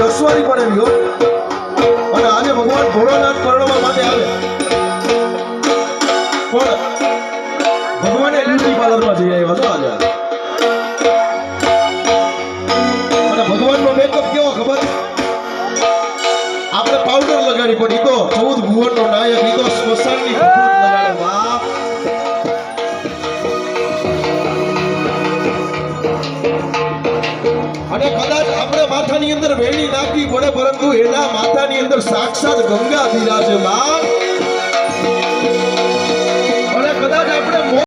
રસવાડી પણ એવી હો અને આજે ભગવાન ભોળાનાથ પરણવા માટે આવે પણ ભગવાને બ્યુટી પાર્લરમાં જઈ આવ્યા છો આજે અને ભગવાનનો મેકઅપ કેવો ખબર આપણે પાવડર લગાડી પણ ઈ તો 14 ભુવનનો નાયક ઈ તો સ્મશાનની કપૂર લગાડે વાહ અને કદાચ આપણે માથાની અંદર વેણી નાખવી પડે પરંતુ એના માથાની અંદર સાક્ષાત ગંગા બિરાજે માં